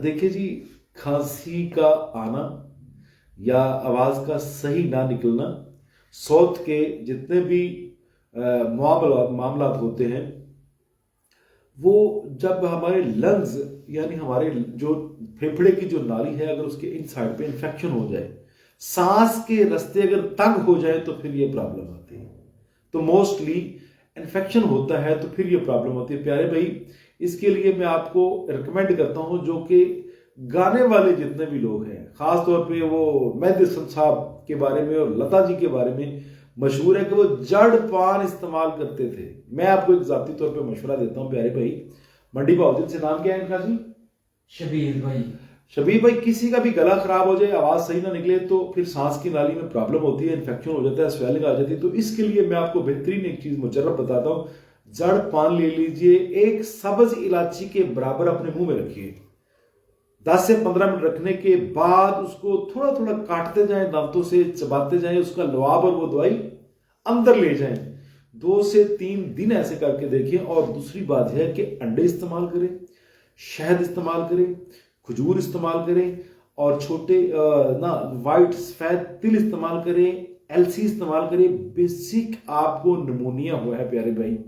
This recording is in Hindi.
देखिए जी, खांसी का आना या आवाज का सही ना निकलना साउथ के जितने भी मामलात होते हैं, वो जब हमारे लंग्स यानी हमारे जो फेफड़े की जो नाली है, अगर उसके इन साइड पे इंफेक्शन हो जाए, सांस के रास्ते अगर तंग हो जाए, तो फिर ये प्रॉब्लम आती है। तो मोस्टली इन्फेक्शन होता है तो फिर ये प्रॉब्लम होती है प्यारे भाई। इसके लिए मैं आपको रिकमेंड करता हूं, जो कि गाने वाले जितने भी लोग हैं, खास तौर पे वो मेहदी हसन साहब के बारे में और लता जी के बारे में मशहूर है कि वो जड़ पान इस्तेमाल करते थे। मैं आपको एक जाती तौर पे मशवरा देता हूं प्यारे भाई, मंडी भाउद्दीन से नाम क्या है इनका जी? शबीर भाई। शबीर भाई, किसी का भी गला खराब हो जाए, आवाज सही ना निकले, तो फिर सांस की नाली में प्रॉब्लम होती है, इन्फेक्शन हो जाता है, स्वेलिंग आ जाती है। तो इसके लिए मैं आपको बेहतरीन एक चीज मुजर्रब बताता हूं। जड़ पान ले लीजिए, एक सब्ज इलायची के बराबर अपने मुंह में रखिए। 10 से 15 मिनट रखने के बाद उसको थोड़ा थोड़ा काटते जाएं, दांतों से चबाते जाएं, उसका लुआब और वो दवाई अंदर ले जाएं। 2 से 3 दिन ऐसे करके देखिए। और दूसरी बात है कि अंडे इस्तेमाल करें, शहद इस्तेमाल करें, खजूर इस्तेमाल करें, और छोटे ना वाइट सफेद तिल इस्तेमाल करें, एलसी इस्तेमाल करें। बेसिक आपको निमोनिया हुआ है प्यारे भाई,